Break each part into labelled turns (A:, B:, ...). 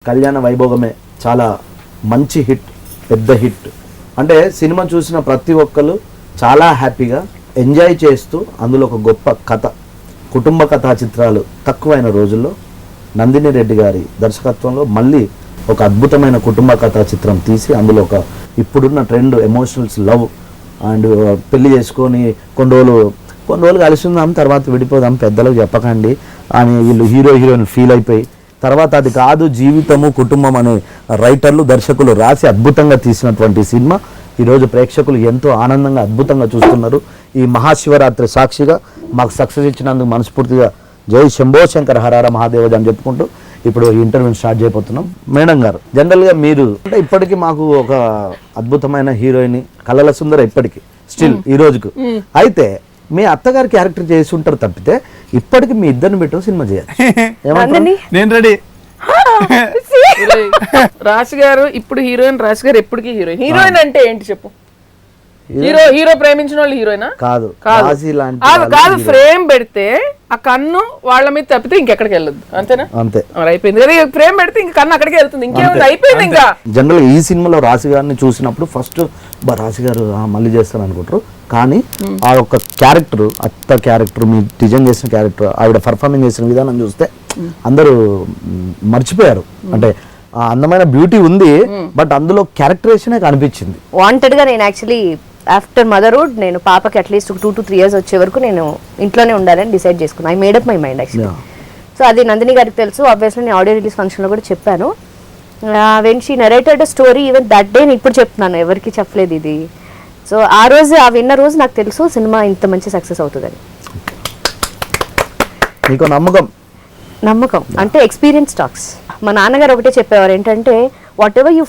A: కళ్యాణ వైభోగమే చాలా మంచి హిట్, పెద్ద హిట్. అంటే సినిమా చూసిన ప్రతి ఒక్కరు చాలా హ్యాపీగా ఎంజాయ్ చేస్తూ అందులో ఒక గొప్ప కథ, కుటుంబ కథా చిత్రాలు తక్కువైన రోజుల్లో నందిని రెడ్డి గారి దర్శకత్వంలో మళ్ళీ ఒక అద్భుతమైన కుటుంబ కథా చిత్రం తీసి అందులో ఒక ఇప్పుడున్న ట్రెండ్ ఎమోషనల్స్, లవ్ అండ్ పెళ్లి చేసుకొని కొన్ని రోజులు కలిసి ఉందాం, తర్వాత విడిపోదాం, పెద్దలకు చెప్పకండి అని వీళ్ళు హీరోయిన్ ఫీల్ అయిపోయి తర్వాత అది కాదు జీవితము కుటుంబం అనే రైటర్లు దర్శకులు రాసి అద్భుతంగా తీసినటువంటి సినిమా ఈరోజు ప్రేక్షకులు ఎంతో ఆనందంగా అద్భుతంగా చూస్తున్నారు. ఈ మహాశివరాత్రి సాక్షిగా మాకు సక్సెస్ ఇచ్చినందుకు మనస్ఫూర్తిగా జై శంభో శంకర హరహర మహాదేవజ అని చెప్పుకుంటూ ఇప్పుడు ఈ ఇంటర్వ్యూ స్టార్ట్ చేయబోతున్నాం. మేడం గారు, జనరల్గా మీరు అంటే ఇప్పటికీ మాకు ఒక అద్భుతమైన హీరోయిన్ కళల సుందర ఇప్పటికీ స్టిల్ ఈ రోజుకు, అయితే మీ అత్తగారి క్యారెక్టర్ చేసి ఉంటారు తప్పితే ఇప్పటికి మీ ఇద్దరిని పెట్టు సినిమా చేయాలి.
B: నేను రెడీ.
C: రాశి గారు ఇప్పుడు హీరోయిన్, రాశి గారు ఎప్పటికీ హీరోయిన్. హీరోయిన్ అంటే ఏంటి చెప్పు? హీరో ప్రేమించిన వాళ్ళు హీరోయినా?
A: కాదు
C: కాదు, ఫ్రేమ్ పెడితే ఆ కన్ను వాళ్ళ మీద తప్పితే ఇంకెక్కడికి వెళ్ళదు, అంతేనా?
A: అంతే,
C: అయిపోయింది. ఫ్రేమ్ పెడితే ఇంక కన్ను అక్కడికి వెళ్తుంది, ఇంకేముంది, అయిపోయింది. ఇంకా
A: జనరల్ ఈ సినిమాలో రాశి గారిని చూసినప్పుడు ఫస్ట్ రాశి గారు మళ్ళీ చేస్తాను అనుకుంటారు, కానీ ఆ యొక్క క్యారెక్టర్, అత్త క్యారెక్టర్, మీ డిజైన్ చేసిన క్యారెక్టర్, ఆవిడ పర్ఫార్మెన్స్ చేసిన విధానం చూస్తే అందరూ మర్చిపోయారు. అంటే ఆ అందమైన బ్యూటీ ఉంది, బట్ అందులో క్యారెక్టరేషనే కనిపించింది.
D: వాంటెడ్ గా నేను యాక్చువల్లీ ఆఫ్టర్ మదర్హుడ్ నేను పాపకి అట్లీస్ట్ 2 to 3 years వచ్చే వరకు నేను ఇంట్లోనే ఉండాలని డిసైడ్ చేసుకున్నాను. I made up my mind actually. So అది నందిని గారికి తెలుసు. ఆబ్వియస్లీ నేను ఆడియో రిలీజ్ ఫంక్షన్లో కూడా చెప్పాను. When she narrated story even that day, నేను ఇప్పుడు చెప్తున్నాను, ఎవరికి చెప్పలేదు ఇది. సో ఆ రోజు, ఆ విన్న రోజు నాకు తెలుసు సినిమా ఇంత మంచి సక్సెస్ అవుతుందని.
A: మీకు
D: నమ్మకం అంటే ఎక్స్పీరియన్స్ టాక్స్. మా నాన్నగారు ఒకటే చెప్పేవారు ఏంటంటే, whatever you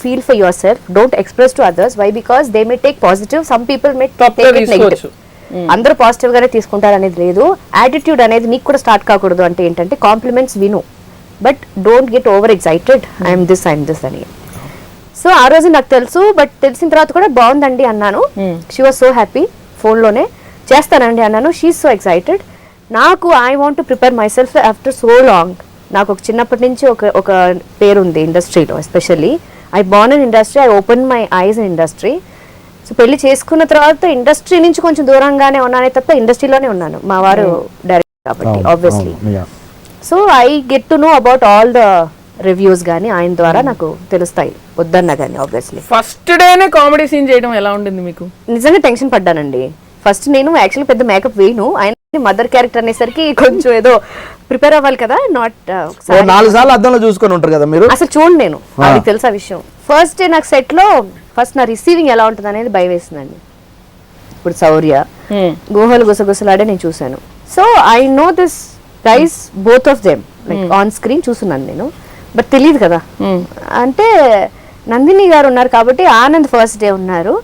D: feel for yourself, don't express to others. Why? Because they may take positive, some people may take it negative. అందరూ పాజిటివ్ గానే తీసుకుంటారు అనేది లేదు. యాటిట్యూడ్ అనేది నీకు కూడా స్టార్ట్ కాకూడదు. అంటే ఏంటంటే కాంప్లిమెంట్స్ విను, but don't get over excited, I'm this అని. సో ఆ రోజు నాకు తెలుసు, బట్ తెలిసిన తర్వాత కూడా బాగుందండి అన్నాను. She was so happy. ఫోన్లోనే చేస్తానండి అన్నాను. She is so excited. నాకు I want to prepare myself after so long. నాకు ఒక చిన్నప్పటి నుంచి ఒక పేరు ఉంది ఇండస్ట్రీలో. Especially I born in industry, I open my eyes in industry. So పెళ్లి చేసుకున్న తర్వాత ఇండస్ట్రీ నుంచి కొంచెం దూరంగానే ఉన్నానే తప్ప ఇండస్ట్రీలోనే ఉన్నాను. మా వారు డైరెక్టర్ కాబట్టి obviously. So I get to know about all the reviews గానీ ఆయన ద్వారా నాకు తెలుస్తాయి, వద్దన్నా కానీ. ఆబ్వియస్లీ
C: ఫస్ట్ డేనే కామెడీ సీన్ చేయడం ఎలా ఉండింది మీకు?
D: నిజంగా టెన్షన్ పడ్డానండి. ఫస్ట్ నేను యాక్చువల్లీ పెద్ద మేకప్ వేయను, ఆయన మదర్ క్యారెక్టర్ అనేసరికి కొంచెం ఏదో ప్రిపేర్ అవ్వాలి కదా. నాట్
A: 4 సార్లు అద్దంలో చూసుకొని ఉంటారు కదా మీరు.
D: అసలు చూడండి, నేను అది తెలుసా విషయం. ఫస్ట్ డే నాకు సెట్ లో ఫస్ట్ నా రిసీవింగ్ ఎలా ఉంటుంది అనేది భయం వేసిందండి. ఇప్పుడు శౌర్య గుహలు గుసగుసలాడే నేను చూసాను. So I know this guys, both of them like on screen చూస్తున్నాను నేను, బట్ తెలియదు కదా. అంటే నందిని గారు ఉన్నారు కాబట్టి ఆనంద్ ఫస్ట్ డే ఉన్నారు.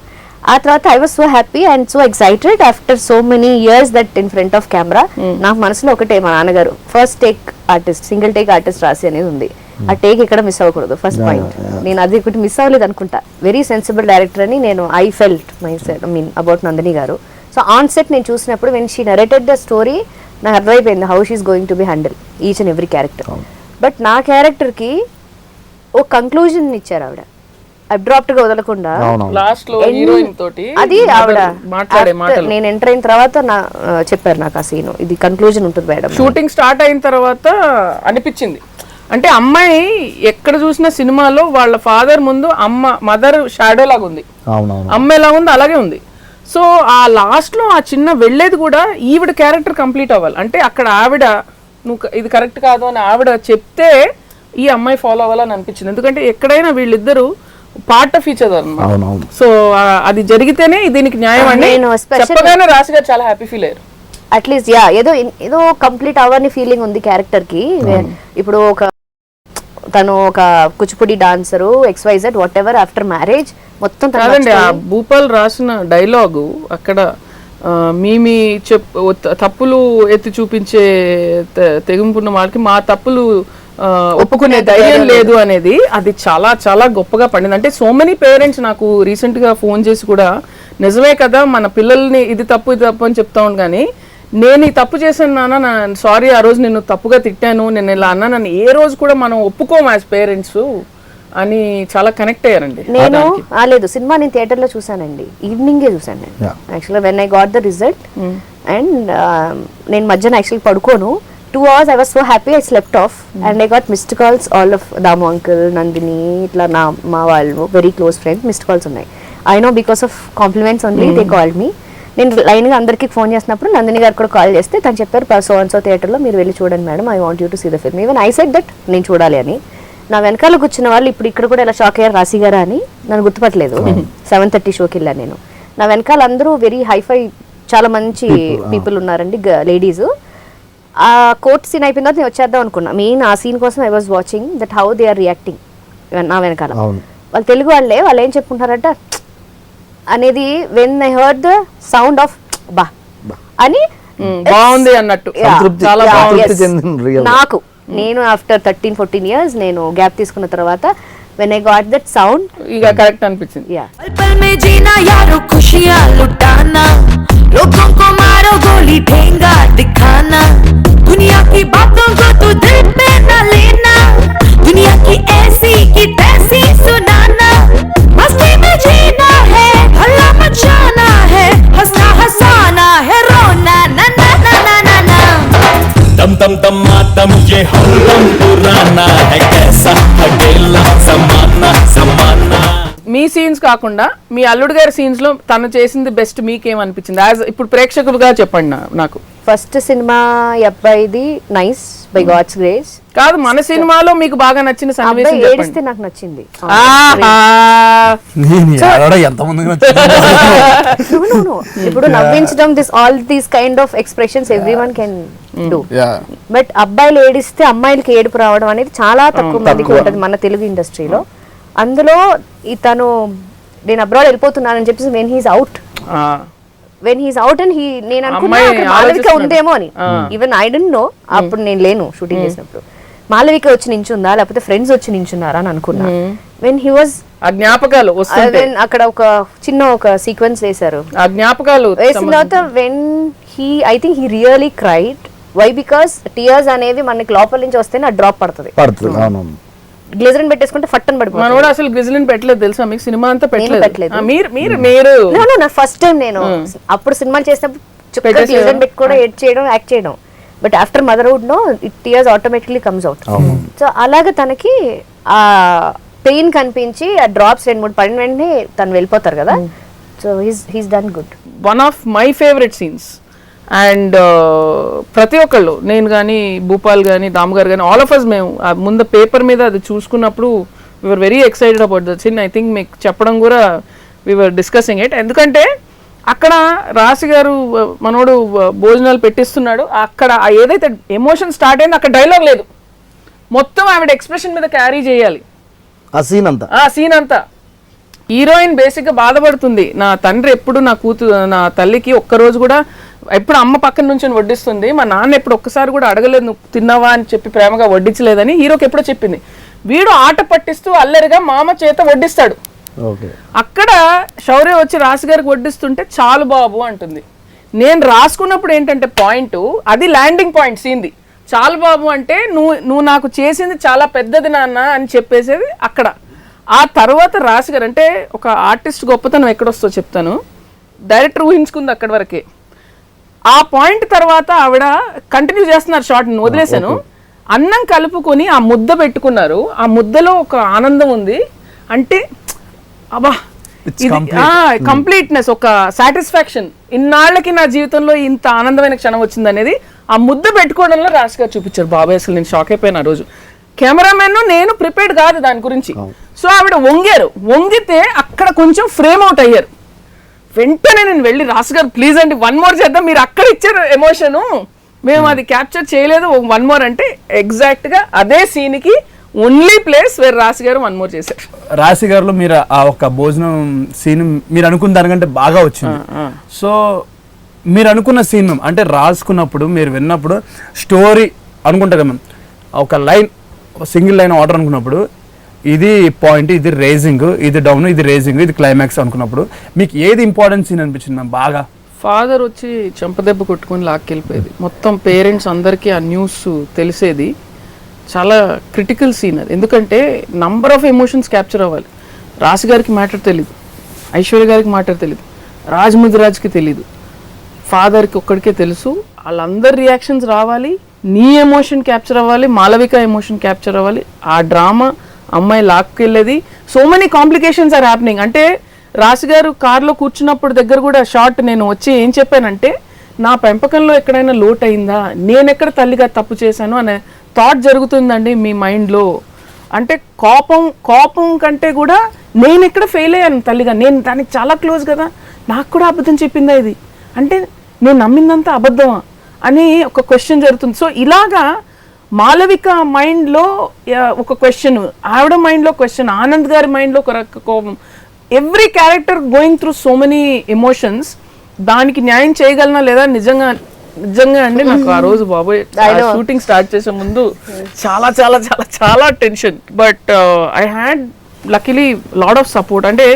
D: ఆ తర్వాత I was so happy and so excited after so many years that in front of camera. నాకు మనసులో ఒకటే, మా నాన్నగారు first take artist, single take artist రాసి అనేది ఉంది. ఆ టేక్ ఇక్కడ మిస్ అవ్వకూడదు, ఫస్ట్ పాయింట్. నేను అది ఒకటి మిస్ అవ్వలేదు అనుకుంటా. వెరీ సెన్సిబుల్ డైరెక్టర్ అని నేను I felt myself, I mean about Nandini garu. So on set నేను చూసినప్పుడు when she narrated the story, నాకు అర్థమైపోయింది how she's going to be handle each and every character. But నా క్యారెక్టర్కి ఓ కంక్లూజన్ ఇచ్చారు ఆవిడ, అబ్రాప్ట్ గా వదలకుండా. అది ఆవిడ నేను ఎంటర్ అయిన తర్వాత చెప్పారు నాకు ఆ సీన్, ఇది కన్క్లూజన్ ఉంటుంది మేడం.
C: షూటింగ్ స్టార్ట్ అయిన తర్వాత అనిపించింది, అంటే అమ్మాయి ఎక్కడ చూసిన సినిమాలో వాళ్ళ ఫాదర్ ముందు మదర్ షాడో లాగా ఉంది, అమ్మాయి ఎలా ఉంది అలాగే ఉంది. సో ఆ లాస్ట్ లో ఆ చిన్న వెళ్ళేది కూడా ఈవిడ క్యారెక్టర్ కంప్లీట్ అవ్వాలి. అంటే అక్కడ ఆవిడ నువ్వు ఇది కరెక్ట్ కాదు అని ఆవిడ చెప్తే ఈ అమ్మాయి ఫాలో అవ్వాలని అనిపించింది. ఎందుకంటే ఎక్కడైనా వీళ్ళిద్దరు పార్ట్ ఆఫ్ ఈచ్ అదర్ అన్నమాట. సో అది జరిగితేనే దీనికి న్యాయం అండి. చెప్పగానే రాశి గారు చాలా హ్యాపీ ఫీల్ అయ్యారు.
D: అట్లీస్ట్ ఏదో కంప్లీట్ అవ్వని ఫీలింగ్ ఉంది క్యారెక్టర్ కి. ఇప్పుడు తను ఒక Kuchipudi dancer XYZ what ever, after marriage మొత్తం
C: కాదండి. ఆ భూపాల్ రాసిన డైలాగు అక్కడ మీ తప్పులు ఎత్తి చూపించే తెగింపున్న వాళ్ళకి మా తప్పులు ఒప్పుకునే ధైర్యం లేదు అనేది, అది చాలా చాలా గొప్పగా పండింది. అంటే సో మెనీ పేరెంట్స్ నాకు రీసెంట్ గా ఫోన్ చేసి కూడా నిజమే కదా మన పిల్లల్ని ఇది తప్పు అని చెప్తా ఉంది, కానీ నేను ఈ తప్పు చేశాను నాన్న, సారీ ఆ రోజు నేను తప్పుగా తిట్టాను, నేను ఇలా అన్నానని ఏ రోజు కూడా మనం ఒప్పుకోము యాజ్ పేరెంట్స్ అని చాలా కనెక్ట్ అయ్యారండి.
D: నేను లేదు, సినిమా నేను థియేటర్లో చూసానండి, ఈవినింగే చూసాను నేను యాక్చువల్గా when I got the result. And నేను మధ్యాహ్నం actually పడుకోను, 2 hours I was so happy I slept off and I got missed calls, all of Damu uncle, Nandini, ఇట్లా మా వాళ్ళు very close friends missed calls ఉన్నాయి. I know because of compliments only they called me. నేను లైన్గా అందరికి phone చేసినప్పుడు నందిని గారు కూడా కాల్ చేస్తే తను చెప్పారు సో అండ్ సో థియేటర్లో మీరు వెళ్ళి చూడండి madam, I want you to see the film. Even I said that నేను చూడాలి అని. నా వెనకాల కూర్చున్న వాళ్ళు ఇప్పుడు ఇక్కడ కూడా ఇలా షాక్ అయ్యారు, రాశి గారా అని నన్ను గుర్తుపట్టలేదు. 7:30 షోకి వెళ్ళాను నేను. నా వెనకాల అందరూ వెరీ హైఫై చాలా మంచి పీపుల్ ఉన్నారండి, లేడీస్. ఆ కోర్ట్ సీన్ అయిపోయిన తర్వాత నేను వచ్చేద్దాం అనుకున్నా. మెయిన్ ఆ సీన్ కోసం I was watching that how they are reacting నా వెనకాల. వాళ్ళు తెలుగు వాళ్ళే, వాళ్ళు ఏం చెప్పుకుంటారంట అనేది when I heard the sound of బా అని
C: బాగుంది అన్నట్టు
A: చాలా
D: నాకు. నేను ఆఫ్టర్ 13-14 years నేను గ్యాప్ తీసుకున్న తర్వాత when I got that sound
C: ఇక కరెక్ట్ అనిపించింది.
E: पल में जीना यारो खुशियां लुटाना, लोगों को मारो गोली ठेंगा दिखाना, दुनिया की बातों को तू दिल पे न लेना, दुनिया की ऐसी की तैसी सुनाना, मस्ती में जीना है हल्ला मचाना है, हंसना हंसाना है रोना ना ना ना ना ना ना,
B: दम दम दम मातम ये हल्लम पुराना है, कैसा अकेला समाना समाना.
C: మీ సీన్స్ కాకుండా మీ అల్లుడు గారి సీన్స్ లో తను చేసింది బెస్ట్ మీకేమనిపించింది? యాజ్ ఇప్పుడు ప్రేక్షకులుగా చెప్పండి నాకు.
D: ఫస్ట్ సినిమా అబ్బాయిది నైస్ బై గాడ్స్ గ్రేస్.
C: కాదు, మన సినిమాలో మీకు బాగా నచ్చిన సన్నివేశం చెప్పండి.
D: ఏడిస్తే నాకు నచ్చింది. ఇప్పుడు నవ్వించడం all these kind of expressions everyone can do, but అబ్బాయిలు ఏడిస్తే అమ్మాయిలకి ఏడుపు రావడం అనేది చాలా తక్కువ మందికి ఉంటుంది మన తెలుగు ఇండస్ట్రీలో. అందులో ఇతను నేను అబ్రాడ్ వెళ్ళిపోతున్నానని చెప్పేసి వెన్ హీస్ అవుట్ అండ్ నేను అనుకున్నా మాలవిక ఉందేమో అని. ఈవెన్ ఐ డోంట్ నో, అప్పుడు నేను లేను షూటింగ్ చేసినప్పుడు. మాలవిక వచ్చి నించుందా లేకపోతే ఫ్రెండ్స్ వచ్చి నించున్నారా అని అనుకున్నా. వెన్ హీ వాజ్
C: జ్ఞాపకాలు
D: అక్కడ ఒక చిన్న ఒక సీక్వెన్స్ వేశారు,
C: ఆ జ్ఞాపకాలు
D: వేసిన తర్వాత when I think he really cried. Why? Because tears అనేవి మనకి లోపల నుంచి వస్తేనే ఆ డ్రాప్ పడుతుంది. గ్లిజరిన్ పెట్టేసుకుంటే ఫట్టన్ పడిపోతుంది.
C: మనోడు అసలు గ్లిజరిన్ పెట్టలేదు తెలుసా మీకు? సినిమా అంతా పెట్టలేదు. మీరు
D: నా ఫస్ట్ టైం నేను అప్పుడు సినిమా చేసినప్పుడు గ్లిజరిన్ పెట్టి కూడా ఎడ్ చేయడం యాక్ట్ చేయడం, but after motherhood no it tears automatically comes out. So అలాగే తనకి ఆ పెయిన్ కనిపించి ఆ డ్రాప్స్ 2-3 పడిన వెంటనే తను వెళ్ళిపోతారు కదా. So he's done good.
C: One of my favourite scenes. And ప్రతి ఒక్కళ్ళు, నేను కానీ భూపాల్ కానీ దాము గారు కానీ ఆల్ ఆఫ్ అస్, మేము ముందు పేపర్ మీద అది చూసుకున్నప్పుడు we are very excited about the scene. I think మీకు చెప్పడం కూడా వీఆర్ డిస్కసింగ్ ఇట్. ఎందుకంటే అక్కడ రాశి గారు మనోడు భోజనాలు పెట్టిస్తున్నాడు, అక్కడ ఏదైతే ఎమోషన్ స్టార్ట్ అయిందో అక్కడ డైలాగ్ లేదు, మొత్తం ఆవిడ ఎక్స్ప్రెషన్ మీద క్యారీ చేయాలి
A: ఆ సీన్ అంతా. హీరోయిన్ బేసిక్గా బాధపడుతుంది, నా తండ్రి ఎప్పుడు నా తల్లికి ఒక్కరోజు కూడా, ఎప్పుడు అమ్మ పక్కన నుంచి వడ్డిస్తుంది, మా నాన్న ఎప్పుడు ఒక్కసారి కూడా అడగలేదు నువ్వు తిన్నావా అని చెప్పి ప్రేమగా వడ్డించలేదని హీరోకి ఎప్పుడో చెప్పింది. వీడు ఆట పట్టిస్తూ అల్లరిగా మామ చేత వడ్డిస్తాడు. అక్కడ శౌర్య వచ్చి రాశి గారికి వడ్డిస్తుంటే చాలు బాబు అంటుంది. నేను రాసుకున్నప్పుడు ఏంటంటే పాయింట్ అది ల్యాండింగ్ పాయింట్ సీన్ది. చాలు బాబు అంటే నువ్వు నాకు చేసింది చాలా పెద్దది నాన్న అని చెప్పేసేది అక్కడ. ఆ తర్వాత రాశి గారు అంటే ఒక ఆర్టిస్ట్ గొప్పతనం ఎక్కడొస్తో చెప్తాను. డైరెక్టర్ ఊహించుకుంది అక్కడి వరకే. ఆ పాయింట్ తర్వాత ఆవిడ కంటిన్యూ చేస్తున్నారు షార్ట్, వదిలేశాను. అన్నం కలుపుకొని ఆ ముద్ద పెట్టుకున్నారు, ఆ ముద్దలో ఒక ఆనందం ఉంది. అంటే అబ్బా కంప్లీట్నెస్, ఒక సాటిస్ఫాక్షన్. ఇన్నాళ్ళకి నా జీవితంలో ఇంత ఆనందమైన క్షణం వచ్చింది అనేది ఆ ముద్ద పెట్టుకోవడంలో రాశి గారు చూపించారు. బాబాయ్ అసలు నేను షాక్ అయిపోయాను ఆ రోజు. కెమెరామెన్ నేను ప్రిపేర్డ్ కాదు దాని గురించి. సో ఆవిడ వంగితే అక్కడ కొంచెం ఫ్రేమ్ అవుట్ అయ్యారు. వెంటనే నేను వెళ్ళి రాశి గారు ప్లీజ్ అండి 1 more చేద్దాం, మీరు అక్కడ ఇచ్చారు ఎమోషను, మేము అది క్యాప్చర్ చేయలేదు, 1 more అంటే ఎగ్జాక్ట్ గా అదే సీన్ కి ఓన్లీ ప్లేస్ వేర్ రాశి గారు 1 more చేశారు.
B: రాశి గారిలో మీరు ఆ ఒక భోజనం సీన్ మీరు అనుకున్న దానికంటే బాగా వచ్చింది. సో మీరు అనుకున్న సీన్ అంటే రాసుకున్నప్పుడు మీరు విన్నప్పుడు స్టోరీ అనుకుంటారు కదా, ఒక లైన్ సింగిల్ లైన్ ఆర్డర్ అనుకున్నప్పుడు ఇది పాయింట్, ఇది రేజింగ్, ఇది డౌన్, ఇది రేజింగ్, ఇది క్లైమాక్స్ అనుకున్నప్పుడు మీకు ఏది ఇంపార్టెంట్ సీన్ అనిపించింది మ్యామ్ బాగా
C: ఫాదర్ వచ్చి చెంపదెబ్బ కొట్టుకొని లాక్కెళ్ళిపోయేది. మొత్తం పేరెంట్స్ అందరికీ ఆ న్యూస్ తెలిసేది. చాలా క్రిటికల్ సీన్ అది. ఎందుకంటే నంబర్ ఆఫ్ ఎమోషన్స్ క్యాప్చర్ అవ్వాలి. రాశి గారికి మ్యాటర్ తెలీదు, ఐశ్వర్య గారికి మ్యాటర్ తెలీదు, రాజ్కి తెలీదు, ఫాదర్కి ఒక్కడికే తెలుసు. వాళ్ళందరి రియాక్షన్స్ రావాలి, నీ ఎమోషన్ క్యాప్చర్ అవ్వాలి, మాలవిక ఎమోషన్ క్యాప్చర్ అవ్వాలి. ఆ డ్రామా అమ్మాయి లాక్కెళ్ళేది. So many complications are happening. అంటే రాశి గారు కార్లో కూర్చున్నప్పుడు దగ్గర కూడా షార్ట్ నేను వచ్చి ఏం చెప్పానంటే, నా పెంపకంలో ఎక్కడైనా లోటు అయిందా, నేను ఎక్కడ తల్లిగా తప్పు చేశాను అనే థాట్ జరుగుతుందండి మీ మైండ్లో. అంటే కోపం కంటే కూడా నేను ఎక్కడ ఫెయిల్ అయ్యాను తల్లిగా, నేను దానికి చాలా క్లోజ్ కదా, నాకు కూడా అబద్ధం చెప్పిందా ఇది, అంటే నేను నమ్మిందంతా అబద్ధమా అని ఒక క్వశ్చన్ జరుగుతుంది. సో ఇలాగా మాలవిక మైండ్లో ఒక క్వశ్చన్, ఆవిడ మైండ్లో క్వశ్చన్, ఆనంద్ గారి మైండ్లో ఒక కోపం. Every character going through so many emotions. దానికి న్యాయం చేయగలనా లేదా నిజంగా అండి నాకు ఆ రోజు బాబోయ్ షూటింగ్ స్టార్ట్ చేసే ముందు చాలా చాలా చాలా చాలా tension. But I had luckily lot of support. అంటే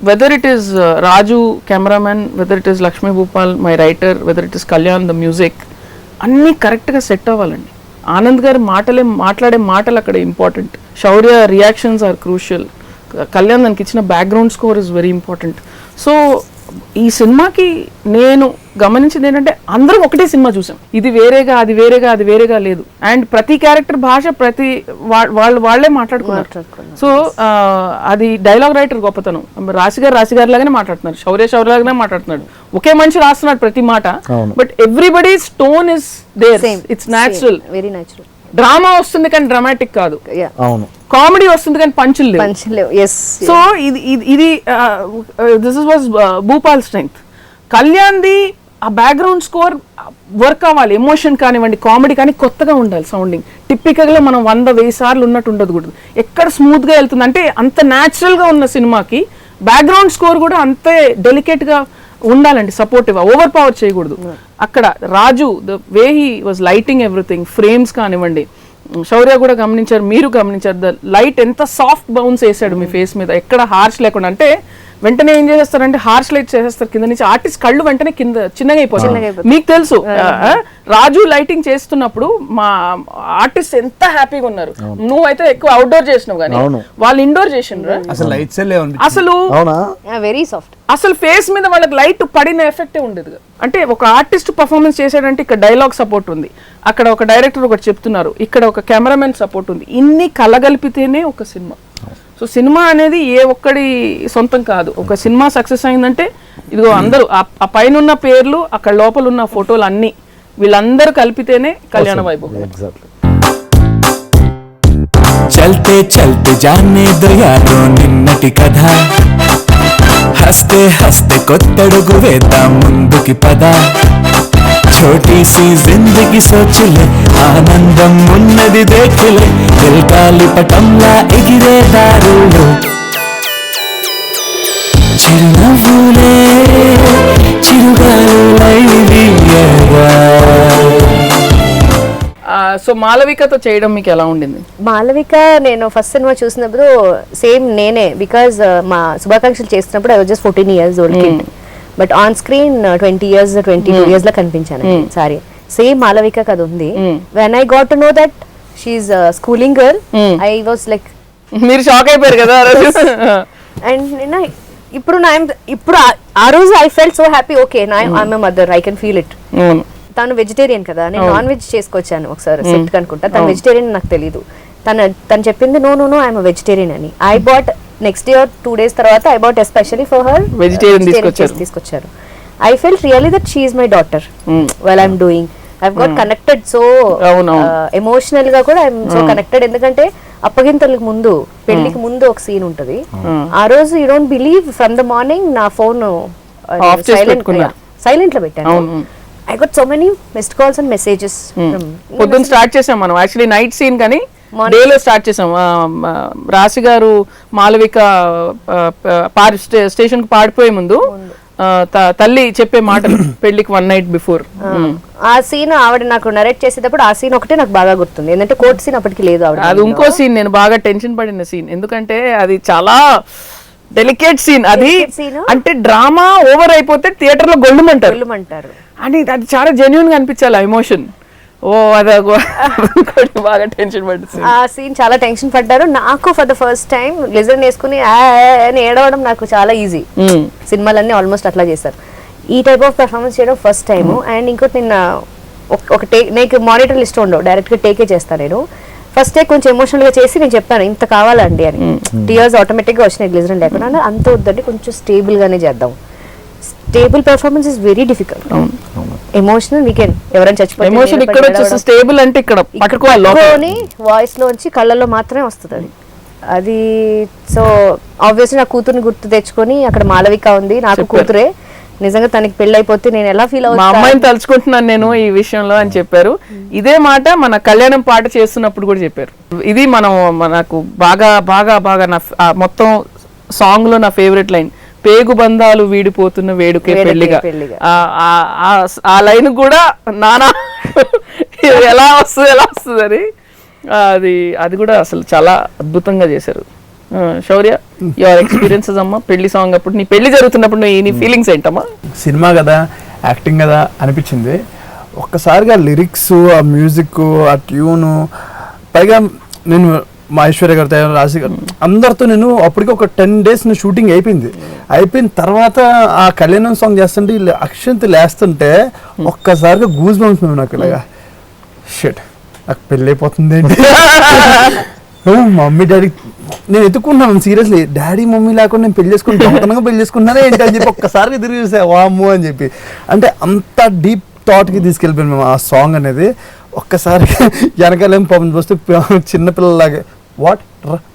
C: whether it is Raju cameraman, whether it is Lakshmi Bhupal my writer, whether it is Kalyan the music, అన్నీ కరెక్ట్గా సెట్ అవ్వాలండి. ఆనంద్ గారి మాట్లాడే మాటలు అక్కడ important, Shaurya reactions are crucial, Kalyan దానికి ఇచ్చిన background score is very important. So ఈ సినిమాకి నేను గమనించింది ఏంటంటే అందరం ఒకటే సినిమా చూసాం, ఇది వేరేగా అది వేరేగా అది వేరేగా లేదు. అండ్ ప్రతి క్యారెక్టర్ భాష ప్రతి వాళ్ళే మాట్లాడుకున్నారు. సో అది డైలాగ్ రైటర్ గొప్పతనం. రాశి గారి లాగానే మాట్లాడుతున్నారు, శౌర్య లాగానే మాట్లాడుతున్నాడు, ఒకే మనిషి రాస్తున్నాడు ప్రతి మాట. But everybody's tone is there, it's natural,
D: very natural.
C: Drama వస్తుంది కానీ డ్రామాటిక్ కాదు, కామెడీ వస్తుంది కానీ పంచులు లేవు. సో ఇది దిస్ వాజ్ భూపాల్ స్ట్రెంగ్త్. కళ్యాణ్ది ఆ బ్యాక్గ్రౌండ్ స్కోర్ వర్క్ అవ్వాలి, ఎమోషన్ కానివ్వండి, కామెడీ కానీ కొత్తగా ఉండాలి. సౌండింగ్ టిపికల్గా మనం 100,000 సార్లు ఉన్నట్టు ఉండకూడదు, ఎక్కడ స్మూత్గా వెళ్తుంది. అంటే అంత న్యాచురల్గా ఉన్న సినిమాకి బ్యాక్గ్రౌండ్ స్కోర్ కూడా అంతే డెలికేట్గా ఉండాలండి, సపోర్టివ్, ఓవర్ పవర్ చేయకూడదు. అక్కడ Raju the way he was lighting everything, frames కానివ్వండి, శౌర్య కూడా గమనించారు, మీరు గమనించారు, ద లైట్ ఎంత సాఫ్ట్ బౌన్స్ వేసాడు మీ ఫేస్ మీద, ఎక్కడ హార్ష్ లేకుండా. అంటే వెంటనే ఏం చేసేస్తారంటే హార్ష్ లైట్ చేసేస్తారు కింద నుంచి, ఆర్టిస్ట్ కళ్ళు వెంటనే కింద చిన్నగా అయిపోతుంది. మీకు తెలుసు రాజు లైటింగ్ చేస్తున్నప్పుడు మా ఆర్టిస్ట్ ఎంత హ్యాపీగా ఉన్నారు. నువ్వైతే ఎక్కువ అవుట్డోర్ చేసినావు కానీ వాళ్ళు ఇండోర్ చేసిండ్రు, అసలు
D: వెరీ సాఫ్ట్,
C: అసలు ఫేస్ మీద వాళ్ళకి లైట్ పడిన ఎఫెక్టే ఉండేది. అంటే ఒక ఆర్టిస్ట్ పర్ఫార్మెన్స్ చేసాడంటే ఇక్కడ డైలాగ్ సపోర్ట్ ఉంది, అక్కడ ఒక డైరెక్టర్ ఒకటి చెప్తున్నారు, ఇక్కడ ఒక కెమెరామెన్ సపోర్ట్ ఉంది, ఇన్ని కలగలిపితేనే ఒక సినిమా. సో సినిమా అనేది ఏ ఒక్కడి సొంతం కాదు. ఒక సినిమా సక్సెస్ అయిందంటే ఇదిగో అందరూ ఆ పైన ఉన్న పేర్లు, అక్కడ లోపల ఉన్న ఫోటోలు అన్ని వీళ్ళందరూ కలిపితేనే కళ్యాణ వైభవం.
F: చల్తే చల్తే జానే దో యాదో నిన్నటి కథ, హస్తే హస్తే కొత్తడుగు వేద్దాం ముందుకి పద, छोटी सी जिंदगी सोच ले, ఆనందం ఉన్నది దేఖలే, దిల్గాలి పటంలా ఎగిరే దారులు, చిరునవ్వులే చిరుగాలులై వీయగా.
C: సో మాలవికతో చేయడం మీకు ఎలా ఉండింది?
D: మాలవిక నేను ఫస్ట్ సినిమా చూసినప్పుడు సేమ్ నేనే, బికాజ్ మా శుభాకాంక్షలు చేస్తున్నప్పుడు I was just 14 years old kid, but on screen 20 years 22 years లా కనిపించాను. సారీ, సేమ్ మాలవిక కథ ఉంది. When I got to know that she's schooling girl, I was like,
C: మీరు షాక్ అయిపోయారు కదా.
D: అండ్ ఇప్పుడు ఆ రోజు I felt so happy, okay నా I'm a mother, I can feel it. తను వెజిటేరియన్ కదా, నేను నాన్ వెజ్ చేసుకొచ్చాను ఒకసారి సెట్ అనుకుంటా, తను వెజిటేరియన్ నాకు తెలీదు. తను చెప్పింది నో ఐఎమ్ వెజిటేరియన్ అని. I bought next year 2 days తర్వాత I bought especially for her
C: vegetarian
D: తీసుకొచ్చారు. I felt really that she is my daughter well I'm doing. I got connected so emotional గా కూడా I'm so connected. ఎందుకంటే అప్పగింతలకు ముందు, పెళ్లికి ముందు ఒక సీన్ ఉంటది. ఆ రోజు you don't believe, from the morning నా ఫోన్ సైలెంట్ లో పెట్టాను. I got so many missed calls and messages.
C: పొద్దున్న స్టార్ట్ చేసాం మనం, యాక్చువల్లీ నైట్ సీన్ కానీ డేలో స్టార్ట్ చేసాం. రాశి గారు మాలవిక స్టేషన్ కు పాడిపోయే ముందు తల్లి చెప్పే మాటలు పెళ్లికి 1 night బిఫోర్.
D: ఆ సీన్ ఆవిడ నాకు నరేట్ చేసేటప్పుడు ఆ సీన్ ఒకటే నాకు బాగా గుర్తుంది, ఎందుకంటే కోర్ట్ సీన్ అప్పటికి లేదు ఆవిడ.
C: అది ఇంకో సీన్ నేను బాగా టెన్షన్ పడిన సీన్, ఎందుకంటే అది చాలా డెలికేట్ సీన్ అది.
D: Delicate scene.
C: అంటే డ్రామా ఓవర్ అయిపోతే థియేటర్ లో గొల్లుమంటారు
D: వెళ్ళమంటారు.
C: అని అది చాలా జెన్యున్ గా అనిపించాలి ఆ ఎమోషన్. ఓ అదే బాగా టెన్షన్ పడుతుంది.
D: ఆ సీన్ చాలా టెన్షన్ పడ్డారు. నాకు ఫర్ ద ఫస్ట్ టైం లెజర్ వేసుకుని అని ఏడవడం నాకు చాలా ఈజీ. సినిమాలన్నీ ఆల్మోస్ట్ అట్లా చేస్తారు. ఈ టైప్ ఆఫ్ పెర్ఫార్మెన్స్ చేయడం ఫస్ట్ టైం. అండ్ ఇంకోటి నిన్న ఒక టేక్, నాకు మానిటర్ లిస్ట్ ఉండవు, డైరెక్ట్గా టేకే చేస్తాను నేను. ఫస్ట్ టేక్ కొంచెం ఎమోషనల్గా చేసి నేను చెప్పాను ఇంత కావాలండి అని. టీయర్స్ ఆటోమేటిక్గా వచ్చినాయి గ్లిజరిన్ లేకుండా. అంత వద్దండి, కొంచెం స్టేబుల్గానే చేద్దాం. Stable performance is very difficult. Emotional weekend ఎవరైనా చచ్చిపోతే
C: ఎమోషన్ ఇక్కడ వచ్చేసి స్టేబుల్ అంటే ఇక్కడ పట్టుకోవాలి,
D: వాయిస్ లోంచి కళ్ళల్లో మాత్రమే వస్తుంది అది. అది సో ఆబ్వియస్లీ నా కూతుర్ని గుర్తు తెచ్చుకొని, అక్కడ మాలవిక ఉంది నాకు కూతురే, నిజంగా తనకి పెళ్లి అయిపోతే నేను ఎలా ఫీల్
C: మా
D: అవుతా,
C: అమ్మాయిని తలుచుకుంటున్నాను నేను ఈ విషయంలో అని చెప్పారు. ఇదే మాట మన కళ్యాణం పాట చేస్తున్నప్పుడు కూడా చెప్పారు. ఇది మనకు బాగా బాగా బాగా నా మొత్తం సాంగ్ లో నా ఫేవరెట్ లైన్, పేగు బంధాలు వీడిపోతున్న వేడుకే పెళ్లిగా. ఆ లైన్ కూడా నానా ఎలా వస్తుంది అని అది కూడా అసలు చాలా అద్భుతంగా చేశారు. శౌర్య, యువర్ ఎక్స్పీరియన్సెస్ అమ్మా పెళ్లి సాంగ్ అప్పుడు, నీ పెళ్లి జరుగుతున్నప్పుడు నీ ఫీలింగ్స్ ఏంటమ్మా?
B: సినిమా కదా, యాక్టింగ్ కదా అనిపించింది. ఒక్కసారిగా లిరిక్స్, ఆ మ్యూజిక్, ఆ ట్యూను, పైగా నేను మా ఐశ్వర్య గారితో రాశి అందరితో నేను అప్పటికి ఒక 10 days షూటింగ్ అయిపోయిన తర్వాత ఆ కళ్యాణం సాంగ్ చేస్తుంటే అక్షంతి లేస్తుంటే ఒక్కసారిగా గూజ్ బంప్స్ మేము నాకు ఇలాగా షిట్ నాకు పెళ్ళి అయిపోతుంది ఏంటి. మమ్మీ డాడీ నేను ఎత్తుకున్నాను సీరియస్లీ, డాడీ మమ్మీ లేకుండా నేను పెళ్లి చేసుకుంటాను పెళ్లి చేసుకున్నానే ఏంటి అని చెప్పి ఒక్కసారిగా తిరిగి చూసా వాము అని చెప్పి. అంటే అంత డీప్ థాట్కి తీసుకెళ్ళిపోయాను మేము ఆ సాంగ్ అనేది. ఒక్కసారి వెనకాలేం పాపం చూస్తే చిన్నపిల్లలాగా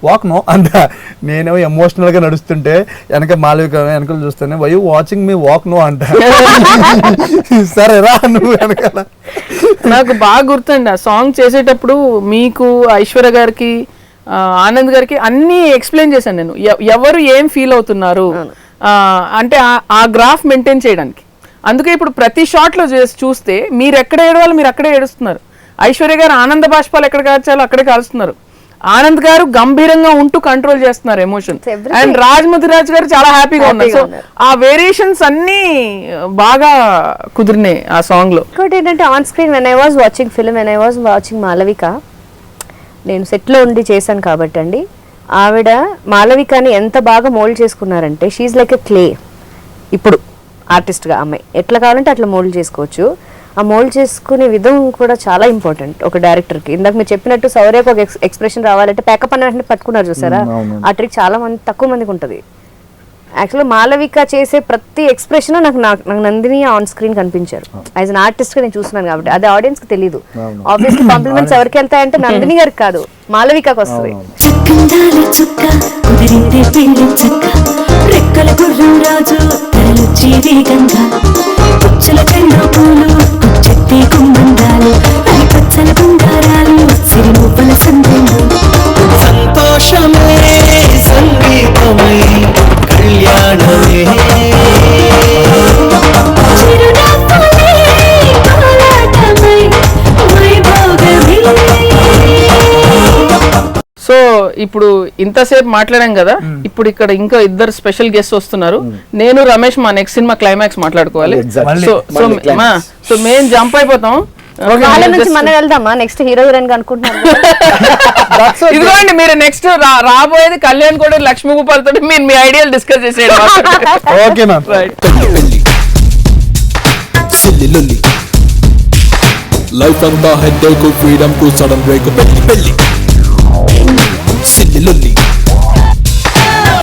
B: వాక్ నో అంత, నేనేమో ఎమోషనల్గా నడుస్తుంటే వెనక మాలవిక వెనకాల చూస్తేనే why watching me walk no అంట. సరే రా నువ్వు వెనకాల.
C: నాకు బాగా గుర్తుండి ఆ సాంగ్ చేసేటప్పుడు మీకు ఐశ్వర్య గారికి ఆనంద్ గారికి అన్ని ఎక్స్ప్లెయిన్ చేశాను నేను, ఎవరు ఏం ఫీల్ అవుతున్నారు అంటే ఆ గ్రాఫ్ మెయింటైన్ చేయడానికి. అందుకే ఇప్పుడు ప్రతి షాట్ లో చూస్తే మీరు ఎక్కడ ఏడవాలి మీరు అక్కడే ఏడుస్తున్నారు. ఐశ్వర్య గారు ఆనంద బాష్పాలు ఎక్కడ కాల్చాలో అక్కడే కాల్స్తున్నారు. ఆనంద్ గారు గంభీరంగా ఉంటూ కంట్రోల్ చేస్తున్నారు ఎమోషన్. అండ్ రాజ్ గారు చాలా హ్యాపీగా ఉన్నారు. సో ఆ వేరియేషన్స్ అన్ని బాగా కుదిరినాయి ఆ సాంగ్ లో.
D: ఇంకోటి ఏంటంటే on screen when I was watching film, when I was watching Malavika, నేను సెట్లో ఉండి చేశాను కాబట్టి అండి, ఆవిడ మాలవికని ఎంత బాగా మోల్డ్ చేసుకున్నారంటే షీఈ్ లైక్ ఎ క్లే. ఇప్పుడు ఆర్టిస్ట్గా అమ్మాయి ఎట్లా కావాలంటే అట్లా మోల్డ్ చేసుకోవచ్చు. ఆ మోల్డ్ చేసుకునే విధం కూడా చాలా ఇంపార్టెంట్ ఒక డైరెక్టర్కి. ఇందాక మీరు చెప్పినట్టు సౌర్యకు ఒక ఎక్స్ప్రెషన్ రావాలంటే ప్యాకప్ అన్న వెంటనే పట్టుకున్నారు చూసారా, ఆ ట్రిక్ చాలా తక్కువ మందికి ఉంటుంది. యాక్చువల్గా మాలవిక చేసే ప్రతి ఎక్స్ప్రెషన్ నాకు నందిని ఆన్ స్క్రీన్ కనిపించారు. యాజ్ అన్ ఆర్టిస్ట్గా నేను చూస్తున్నాను కాబట్టి అది ఆడియన్స్కి తెలియదు. ఆబ్వియస్లీ కాంప్లిమెంట్స్ ఎవరికి వెళ్తాయంటే నందిని గారికి కాదు, మాలవికకు వస్తుంది.
E: రెక్కల గుర్రం రాజు తరలొచ్చి వేగంగా, పుచ్చల చెండు పూలు చెట్టి కుమ్మందాలు, అరి పచ్చల బంగారాలు సిరిమువ్వల సందెంలు,
F: సంతోషమే సంగీతమై కళ్యాణమే
E: చిరునవ్వులే కోలాటమై వైభోగమే.
C: సో ఇప్పుడు ఇంతసేపు మాట్లాడాం కదా, ఇప్పుడు ఇక్కడ ఇంకా ఇద్దరు స్పెషల్ గెస్ట్ వస్తున్నారు. నేను రమేష్ మా నెక్స్ట్ సినిమా క్లైమాక్స్ మాట్లాడుకోవాలి. సో మేము జంప్ అయిపోతాం.
D: వాళ్ళ నుంచి మనం వెళ్దామా నెక్స్ట్ హీరో హీరోయిన్ అనుకుంటున్నారు.
C: ఇదిగోండి మీరు నెక్స్ట్ రాబోయేది కళ్యాణ్ కూడా లక్ష్మీ భూపాల్ తోటి మీరు మీ ఐడియాలు డిస్కస్ చేసేయండి.
B: Okay ma'am.
F: లైఫ్ అంతా హెడ్డేకు ఫ్రీడమ్ కు సడన్ బ్రేక్ పెళ్లి సిల్లి లొల్లి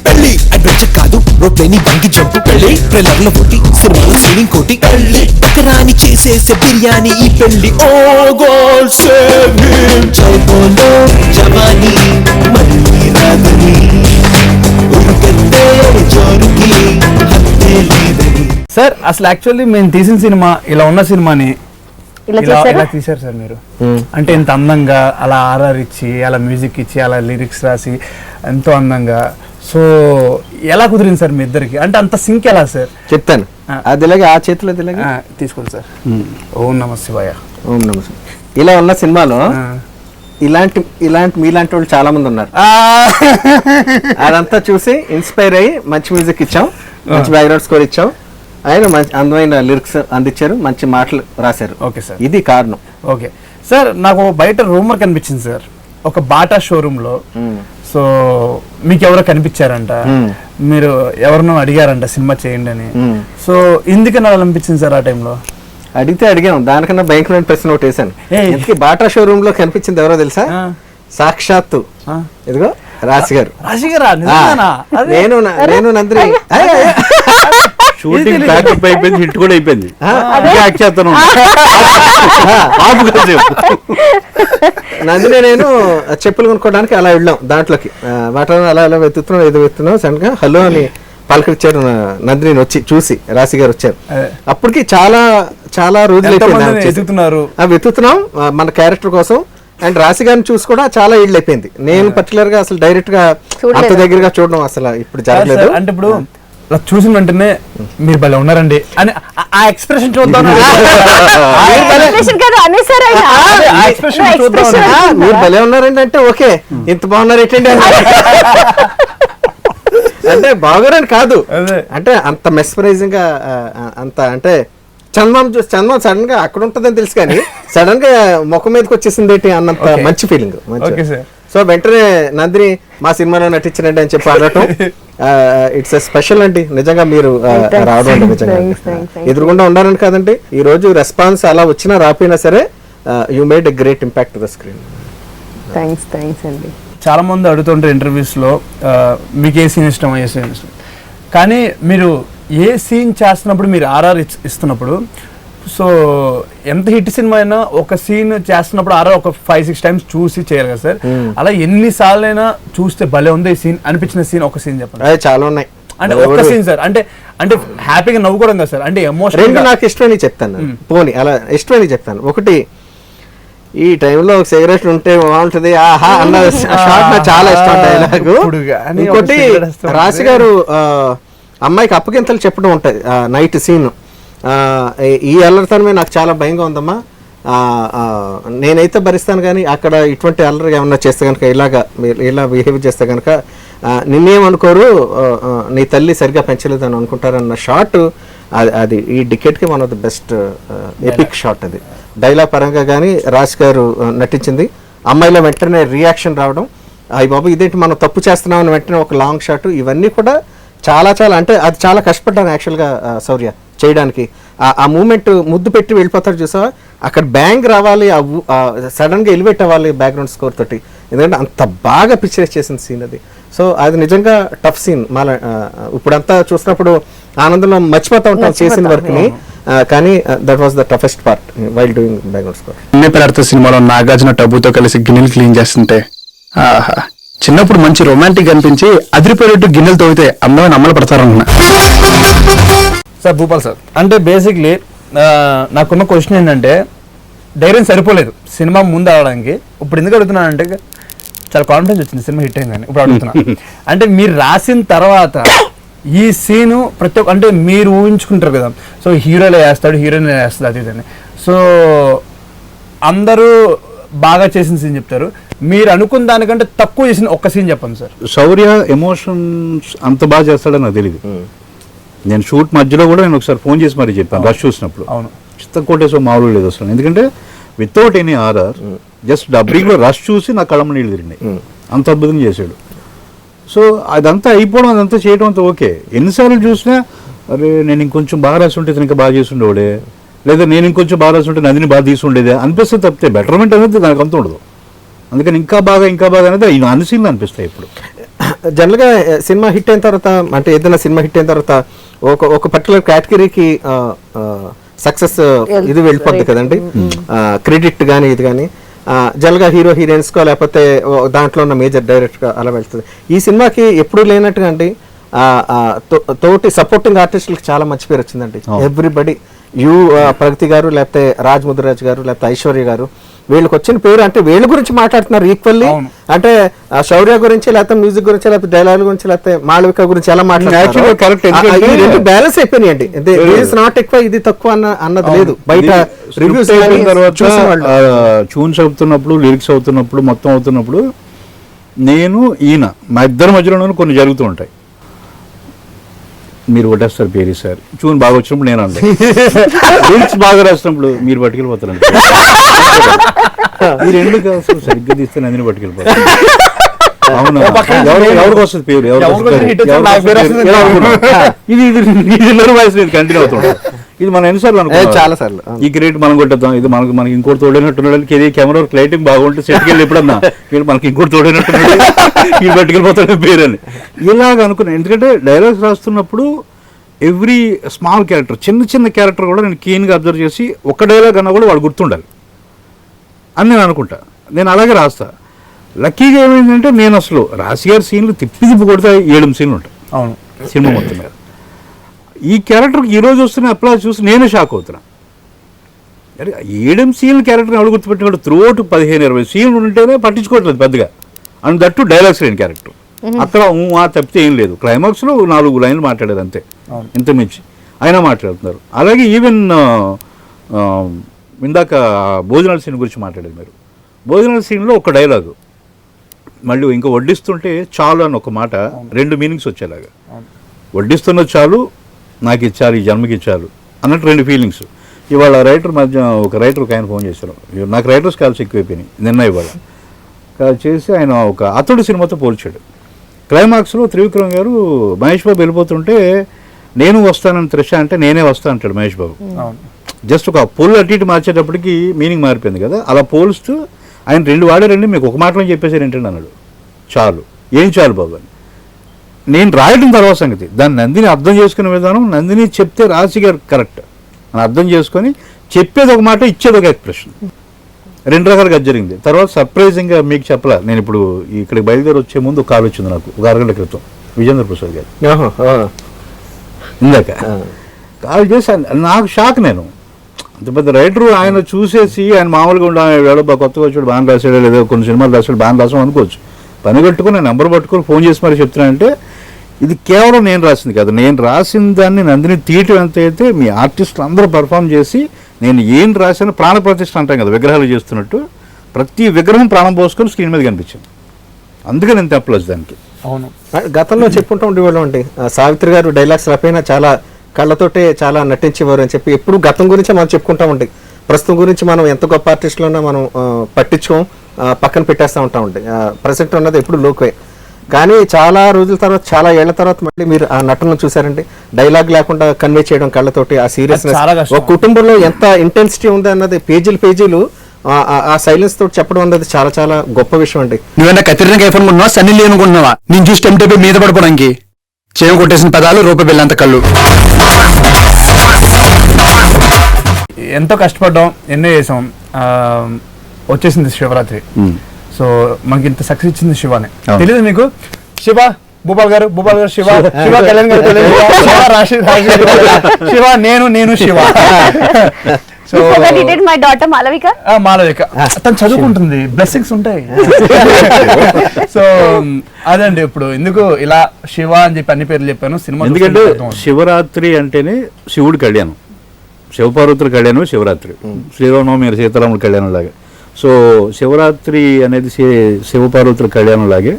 F: పెళ్లి అడ్వెంచర్ కాదు రోడ్లేని బంగి జంపు పెళ్లి ట్రైలర్ లో పోటీ సినిమాలో సీనింగ్ కోటి పెళ్లి పక్కరాని చేసేసే బిర్యానీ ఈ పెళ్లి ఓ గోల్ సేవ్ హిమ్ చైపోలో జవానీ మళ్ళీ రాదని ఉరుకెత్తే జోరుకి హత్తే లేదని.
B: సార్ అసలు యాక్చువల్లీ మేము తీసిన సినిమా ఇలా ఉన్న సినిమాని
D: ఇలా
B: ఇలా తీశారు సార్ మీరు. అంటే ఇంత అందంగా అలా ఆర్ఆర్ ఇచ్చి అలా మ్యూజిక్ ఇచ్చి అలా లిరిక్స్ రాసి ఎంతో అందంగా. సో ఎలా కుదిరింది సార్ మీ ఇద్దరికి, అంటే అంత సింక్ ఎలా సార్?
A: చెప్తాను. అది ఇలాగే ఆ చేతిలో ఇలాగే
B: తీసుకోండి సార్. ఓం నమ శివాయ.
A: ఓం నమస్తే. ఇలా ఉన్న సినిమాలో
G: ఇలాంటి మీలాంటి వాళ్ళు చాలా మంది ఉన్నారు. అదంతా చూసి ఇన్స్పైర్ అయ్యి మంచి మ్యూజిక్ ఇచ్చాం, మంచి బ్యాక్గ్రౌండ్ స్కోర్ ఇచ్చాం, ఆయన మంచి అందమైన లిరిక్స్ అందించారు, మంచి మాటలు రాశారు.
B: ఓకే సార్,
G: ఇది కారణం.
B: ఓకే సార్, నాకు బయట రూమర్ కనిపించింది సార్, ఒక బాటా షోరూమ్ లో సో మీకు ఎవరో కనిపించారంట, మీరు ఎవరినో అడిగారంట సినిమా చేయండి అని. సో ఎందుకని అలా అనిపించింది సార్ ఆ టైంలో?
G: అడిగాం, దానికన్నా భయంకరమైన ప్రశ్న ఒకటి వేసాను. ఇంతకీ బాటా షోరూమ్ లో కనిపించింది ఎవరో తెలుసా? సాక్షాత్తు ఇదిగో రాశి గారు. నేను నందిని
H: షూటింగ్ ప్యాకప్ అయిపోయింది, హిట్ కూడా అయిపోయింది.
G: నందిని నేను చెప్పులు కొనుక్కోవడానికి అలా వెళ్ళాం, దాంట్లోకి వాటర్ అలా అలా వెతుకుతున్నాం సడన్ గా హలో అని పలకరించారు నందిని వచ్చి చూసి రాశి గారు వచ్చారు. అప్పటికి చాలా చాలా రోజులు వెతుకుతున్నాం మన క్యారెక్టర్ కోసం. అండ్ రాశి గారిని చూసి కూడా చాలా ఇళ్ళు అయిపోయింది. నేను పర్టికులర్ గా అసలు డైరెక్ట్ గా అంత దగ్గరగా చూడడం అసలు ఇప్పుడు జరగలేదు.
B: అంటే ఇప్పుడు చూసిన వెంటనే మీరు భలే ఉన్నారండి అని ఆ ఎక్స్ప్రెషన్ చూద్దాం,
G: మీరు భలే ఉన్నారండి అంటే ఓకే, ఇంత బాగున్నారు ఏంటండి అంటే బాగోరని కాదు, అంటే అంత మెస్పరైజింగ్ గా అంత అంటే చందమామ సడన్ గా అక్కడ ఉంటుందని తెలుసు కానీ సడన్ గా ముఖం మీదకి వచ్చేసింది ఏంటి అన్నంత మంచి ఫీలింగ్. సో వెంటనే నందిని మా సినిమాలో నటించండి అని చెప్పి అనటం ఇట్స్ స్పెషల్ అండి. నిజంగా మీరు రావడం అంటే నిజంగా ఎదురుగుండా ఉండాలని కాదండి, ఈ రోజు రెస్పాన్స్ అలా వచ్చినా రాపోయినా సరే you made a great impact to the screen.
D: Thanks అండి.
B: చాలా మంది అడుగుతుంటారు ఇంటర్వ్యూస్ లో మీకు ఏ సీన్ ఇష్టం, ఏ సీన్ ఇష్టం, కానీ మీరు ఏ సీన్ చేస్తున్నప్పుడు మీరు ఆర్ఆర్ ఇస్తున్నప్పుడు సో ఎంత హిట్ సినిమా అయినా ఒక సీన్ చేస్తున్నప్పుడు ఆర్ఆర్ ఒక 5-6 టైమ్స్ చూసి చేయాలి కదా సార్, అలా ఎన్నిసార్లు అయినా చూస్తే భలే ఉంది ఈ సీన్ అనిపించిన సీన్ ఒక సీన్ చెప్పండి.
G: చాలా ఉన్నాయి
B: అంటే ఒక సీన్ సార్, అంటే అంటే హ్యాపీగా నవ్వుకోవడం కదా సార్, అంటే ఎమోషన్
G: నాకు ఇష్టమని చెప్తాను, పోనీ అలా ఇష్టమని చెప్తాను. ఒకటి ఈ టైంలో ఒక సిగరెట్ ఉంటే బాగుంటది ఆహా అన్న షాట్ నాకు చాలా ఇష్టం డైలాగు. ఇంకోటి రాశి గారు అమ్మాయికి అప్పగింతలు చెప్పడం ఉంటాయి నైట్ సీన్, ఈ అల్లరితనమే నాకు చాలా భయంగా ఉందమ్మా, నేనైతే భరిస్తాను కానీ అక్కడ ఇటువంటి అల్లరి ఏమన్నా చేస్తే కనుక ఇలా బిహేవ్ చేస్తే కనుక నిన్నేమనుకోరు, నీ తల్లి సరిగ్గా పెంచలేదని అనుకుంటారన్న షాట్ అది ఈ డికెట్కి one of the best epic shot. అది డైలాగ్ పరంగా కానీ రాజ్ గారు నటించింది. అమ్మాయిలో వెంటనే రియాక్షన్ రావడం, అయ్యి బాబు ఇదేంటి మనం తప్పు చేస్తున్నామని వెంటనే ఒక లాంగ్ షాట్, ఇవన్నీ కూడా చాలా చాలా అంటే అది చాలా కష్టపడ్డాను యాక్చువల్గా శౌర్య చేయడానికి. ఆ మూమెంట్ ముద్దు పెట్టి వెళ్ళిపోతాడు చూసావా, అక్కడ బ్యాంగ్ రావాలి, సడన్గా ఎలివేట్ అవ్వాలి బ్యాక్గ్రౌండ్ స్కోర్ తోటి, ఎందుకంటే అంత బాగా పిక్చరైజ్ చేసిన సీన్ అది. సో అది నిజంగా టఫ్ సీన్. మళ్ళీ ఇప్పుడంతా చూసినప్పుడు ఆనందంలో మర్చిపోతూ ఉంటాం చేసిన వర్క్ని, కానీ that was the toughest part while doing background score.
I: అన్నే సినిమాలో నాగార్జున టబ్బుతో కలిసి గిన్నెలు క్లీన్ చేస్తుంటే ఆహా, చిన్నప్పుడు మంచి రొమాంటిక్ అనిపించి అదిరిపోయేట్టు గిన్నెలు తోగితే అందమైన అమ్మలు పడతారన్న
B: సార్. భూపాల్ సార్, అంటే బేసిక్లీ నాకున్న క్వశ్చన్ ఏంటంటే ధైర్యం సరిపోలేదు సినిమా ముందు ఆడడానికి. ఇప్పుడు ఎందుకు అడుగుతున్నానంటే చాలా కాన్ఫిడెన్స్ వచ్చింది సినిమా హిట్ అయిందని ఇప్పుడు అడుగుతున్నా. అంటే మీరు రాసిన తర్వాత ఈ సీను ప్రతి ఒక్క అంటే మీరు ఊహించుకుంటారు కదా, సో హీరోలో వేస్తాడు హీరోయిన్ వేస్తుంది అది ఇదని, సో అందరూ బాగా చేసిన సీన్ చెప్తారు, మీరు అనుకున్న దానికంటే తక్కువ చేసిన ఒక్క సీన్ చెప్పండి సార్.
H: శౌర్య ఎమోషన్స్ అంత బాగా చేస్తాడని నాకు తెలియదు. నేను షూట్ మధ్యలో కూడా నేను ఒకసారి ఫోన్ చేసి మరీ చెప్పాను రష్ చూసినప్పుడు,
B: అవును
H: చిత్తం కొట్టేసో మామూలు లేదు అసలు, ఎందుకంటే వితౌట్ ఎనీ ఆర్ఆర్ జస్ట్ డబ్బింగ్లో రష్ చూసి నా కళ్ళమ్మ నీళ్ళు తిరిగినాయి, అంత అద్భుతంగా చేశాడు. సో అదంతా అయిపోవడం అదంతా చేయడం అంతా ఓకే. ఎన్నిసార్లు చూసినా అరే నేను ఇంకొంచెం బాగా రాసి ఉంటే ఇంకా బాగా చేసి ఉండేవాడే, లేదా నేను ఇంకొంచెం బాగా రాసి ఉంటే నదిని బాగా తీసుండేదే అనిపిస్తుంది తప్పితే బెటర్మెంట్ అనేది నాకు అంత ఉండదు. అందుకని ఇంకా బాగా అనేది ఈ అన్ని సీన్లు అనిపిస్తాయి. ఇప్పుడు
G: జనరల్గా సినిమా హిట్ అయిన తర్వాత, అంటే ఏదైనా సినిమా హిట్ అయిన తర్వాత ఒక పర్టికులర్ కేటగిరీకి సక్సెస్ ఇది వెళ్ళిపోద్ది కదండి, క్రెడిట్ కానీ ఇది కానీ జనరల్గా హీరో హీరోయిన్స్కో లేకపోతే దాంట్లో ఉన్న మేజర్ డైరెక్టర్గా అలా వెళ్తుంది. ఈ సినిమాకి ఎప్పుడు లేనట్టుగా అండి తోటి సపోర్టింగ్ ఆర్టిస్టులకి చాలా మంచి పేరు వచ్చిందండి. ఎవ్రీబడి ప్రగతి గారు, లేకపోతే రాజ్ ముద్రాజ్ గారు, లేకపోతే ఐశ్వర్య గారు, వీళ్ళకి వచ్చిన పేరు అంటే వీళ్ళ గురించి మాట్లాడుతున్నారు ఈక్వల్లీ. అంటే శౌర్య గురించి లేకపోతే మ్యూజిక్ గురించి లేకపోతే డైలాగ్ గురించి లేకపోతే మాళవిక గురించి ఎలా మాట్లాడుతున్నారు బ్యాలెన్స్ అయిపోయినాయండి. నాట్ ఎక్కువ ఇది తక్కువ అన్నది లేదు. బయట రివ్యూస్
H: ట్యూన్స్ అవుతున్నప్పుడు, లిరిక్స్ అవుతున్నప్పుడు, మొత్తం అవుతున్నప్పుడు నేను ఈయన మా ఇద్దరి మధ్యలో కొన్ని జరుగుతూ ఉంటాయి. మీరు కొట్టేస్తారు పేరు సార్, ట్యూన్ బాగా వచ్చినప్పుడు నేను అండి, లిరిక్స్ బాగా రాసినప్పుడు మీరు పట్టుకెళ్ళిపోతారండి. మీరు ఎందుకు అసలు సరిగ్గా తీస్తే నందిని పట్టుకెళ్ళిపోతారు. అవునా, ఎవరికి వస్తుంది పేరు, ఇది వాయిస్ కంటిన్యూ అవుతుంది. ఇది మనం ఎన్నిసార్లు అనుకుంటాం,
G: చాలా సార్లు
H: ఈ క్రియేట్ మనం కొట్టేద్దాం, ఇది మనకి ఇంకోటి తోడైనట్టున్నాడు, కెమెరా లైటింగ్ బాగుంటే సెట్కి వెళ్ళి ఎప్పుడన్నా వీళ్ళు మనకి ఇంకోటి తోడైనట్టున్నాడు, ఇది పట్టుకెళ్ళిపోతాడు పేరు అని ఇలాగ అనుకున్నాను. ఎందుకంటే డైలాగ్స్ రాస్తున్నప్పుడు ఎవ్రీ స్మాల్ క్యారెక్టర్, చిన్న చిన్న క్యారెక్టర్ కూడా నేను కీన్గా అబ్జర్వ్ చేసి ఒక డైలాగ్ అన్నా కూడా వాడు గుర్తుండాలి అని నేను అనుకుంటా. నేను అలాగే రాస్తా. లక్కీగా ఏమైందంటే నేను అసలు రాశి గారి సీన్లు తిప్పి కొడితే 7 సీన్లు ఉంటాయి
B: అవును
H: సినిమా మొత్తం మీద. ఈ క్యారెక్టర్కి ఈరోజు వస్తున్న అప్లాజ్ చూసి నేనే షాక్ అవుతున్నా. 7 సీన్లు క్యారెక్టర్ని ఎవరు గుర్తుపెట్టుకోవడం, త్రూఅవుట్ 15-20 సీన్లు ఉంటేనే పట్టించుకోవట్లేదు పెద్దగా. అండ్ దట్టు డైలాగ్స్ లేని క్యారెక్టర్. అక్కడ తప్పితే ఏం లేదు. క్లైమాక్స్లో 4 లైన్లు మాట్లాడారు అంతే, ఇంత మించి అయినా మాట్లాడుతున్నారు. అలాగే ఈవెన్ ఇందాక భోజనాల సీన్ గురించి మాట్లాడారు మీరు. భోజనాల సీన్లో ఒక డైలాగు, మళ్ళీ ఇంకా వడ్డిస్తుంటే చాలు అని ఒక మాట, 2 మీనింగ్స్ వచ్చేలాగా. వడ్డిస్తున్న చాలు, నాకు ఇచ్చారు, ఈ జన్మకి ఇచ్చారు అన్నట్టు 2 ఫీలింగ్స్. ఇవాళ రైటర్ మధ్య ఒక ఆయన ఫోన్ చేశారు, నాకు రైటర్స్ కాల్స్ ఎక్కువైపోయినాయి నిన్న. ఇవాళ కాల్ చేసి ఆయన ఒక అతడు సినిమాతో పోల్చాడు. క్లైమాక్స్లో త్రివిక్రమ్ గారు మహేష్ బాబు వెళ్ళిపోతుంటే నేను వస్తానని త్రిష అంటే నేనే వస్తా అంటాడు మహేష్ బాబు. జస్ట్ ఒక పోల్ అటు ఇటు మార్చేటప్పటికి మీనింగ్ మారిపోయింది కదా. అలా పోల్స్తూ ఆయన 2 వాడారండి, మీకు ఒక మాటలో చెప్పేశారు ఏంటండి అన్నాడు. చాలు, ఏం చాలు బాబు అని. నేను రాయడం తర్వాత సంగతి, దాన్ని నందిని అర్థం చేసుకునే విధానం, నందిని చెప్తే రాశి గారు కరెక్ట్ అని అర్థం చేసుకొని చెప్పేది ఒక మాట, ఇచ్చేది ఒక ఎక్స్ప్రెషన్, 2 రకాలుగా జరిగింది. తర్వాత సర్ప్రైజింగ్గా మీకు చెప్పలా, నేను ఇప్పుడు ఇక్కడికి బయలుదేరి వచ్చే ముందు కాల్ వచ్చింది నాకు ఒక 6 గంటల క్రితం, విజేంద్ర ప్రసాద్ గారు ఇందాక కాల్ చేసి. నాకు షాక్. నేను అంత పెద్ద రైటరు, ఆయన చూసేసి ఆయన మామూలుగా ఉండాలి, కొత్తగా వచ్చాడు బాగా రాసాడో లేదో, కొన్ని సినిమాలు రాసాడు బాగా రాసాం అనుకోవచ్చు. పని కట్టుకుని నెంబర్ పట్టుకొని ఫోన్ చేసి మరి చెప్తున్నానంటే ఇది కేవలం నేను రాసింది కాదు. నేను రాసిన దాన్ని నందిని తీయటం ఎంత అయితే మీ ఆర్టిస్టులు అందరూ పర్ఫామ్ చేసి నేను ఏం రాశాను, ప్రాణ ప్రతిష్ఠ అంటాం కదా విగ్రహాలు చేస్తున్నట్టు, ప్రతి విగ్రహం ప్రాణం పోసుకొని స్క్రీన్ మీద కనిపించింది. అందుకని నేను తెప్పలేదు దానికి.
B: అవును,
G: గతంలో చెప్పుకుంటూ ఉండేవాళ్ళం అండి, సావిత్రి గారు డైలాగ్స్ రాపోయినా చాలా కళ్ళతోటే చాలా నటించేవారు అని చెప్పి ఎప్పుడు గతం గురించి మనం చెప్పుకుంటా ఉంటాయి. ప్రస్తుతం గురించి మనం ఎంత గొప్ప ఆర్టిస్టులున్నా మనం పట్టించుకోం, పక్కన పెట్టేస్తూ ఉంటా ఉంటాయి. ప్రజెంట్ ఉన్నది ఎప్పుడు లోకే. కానీ చాలా రోజుల తర్వాత, చాలా ఏళ్ల తర్వాత మళ్ళీ మీరు ఆ నటనను చూసారండి, డైలాగ్ లేకుండా కన్వే చేయడం కళ్ళతోటి, ఆ సీరియస్నెస్, ఒక కుటుంబంలో ఎంత ఇంటెన్సిటీ ఉంది అన్నది పేజీలు ఆ సైలెన్స్ తోటి చెప్పడం అన్నది చాలా చాలా గొప్ప విషయం అండి.
I: నువ్వన్నా కత్తిరిన కైఫ్ అనుకుంటున్నావా, సన్నీ లే అనుకుంటున్నావా? నేను చూసి టెంప్ట్ మీద పడిపోవడానికి చేయం కొట్టేసిన పదాలు, రూపాయి బిల్లంత కళ్ళు.
B: ఎంతో కష్టపడ్డాం, ఎన్నో చేసాం, వచ్చేసింది శివరాత్రి. సో మనకి ఇంత సక్సెస్ ఇచ్చింది శివానే. తెలియదు మీకు? శివ భూపాల్ గారు శివ, శివ కళ్యాణ్ గారు శివ, రాశి శివ, నేను శివ. సో మాలవిక తను చదువుకుంటుంది, బ్లెస్సింగ్స్ ఉంటాయి. సో అదండి, ఇప్పుడు ఎందుకు ఇలా శివ అని చెప్పి అన్ని పేర్లు చెప్పాను సినిమా.
H: ఎందుకంటే శివరాత్రి అంటేనే శివుడి కళ్యాణం, శివపార్వతుల కళ్యాణం శివరాత్రి, శ్రీరామనవమి సీతారాముల కళ్యాణం లాగా. సో శివరాత్రి అనేది శివపార్వతుల కళ్యాణం లాగే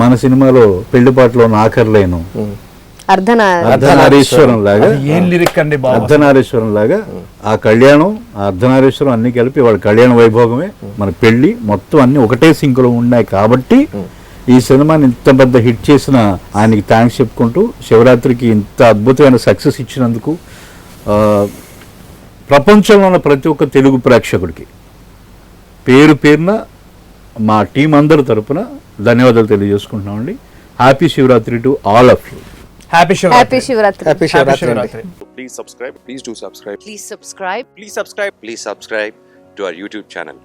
H: మన సినిమాలో పెళ్లి పాటలో ఉన్న ఆఖరి లైను అర్ధనారీశ్వరం లాగా,
B: ఏం లిరిక్ అండి,
H: అర్ధనారీశ్వరం లాగా ఆ కళ్యాణం, ఆ అర్ధనారీశ్వరం అన్ని కలిపి వాళ్ళ కళ్యాణ వైభోగమే మన పెళ్లి మొత్తం అన్ని ఒకటే సింక్ లో ఉన్నాయి. కాబట్టి ఈ సినిమాని ఇంత పెద్ద హిట్ చేసిన ఆయనకి థ్యాంక్స్ చెప్పుకుంటూ, శివరాత్రికి ఇంత అద్భుతమైన సక్సెస్ ఇచ్చినందుకు ప్రపంచంలో ఉన్న ప్రతి ఒక్క తెలుగు ప్రేక్షకుడికి పేరు పేరున మా టీం అందరి తరపున ధన్యవాదాలు తెలియజేసుకుంటున్నామండి. Happy Shivaratri to all of you.
B: Happy
G: Shivaratri.
J: Please subscribe. Please do subscribe.
D: Please subscribe.
J: Please subscribe. Please subscribe to our YouTube channel.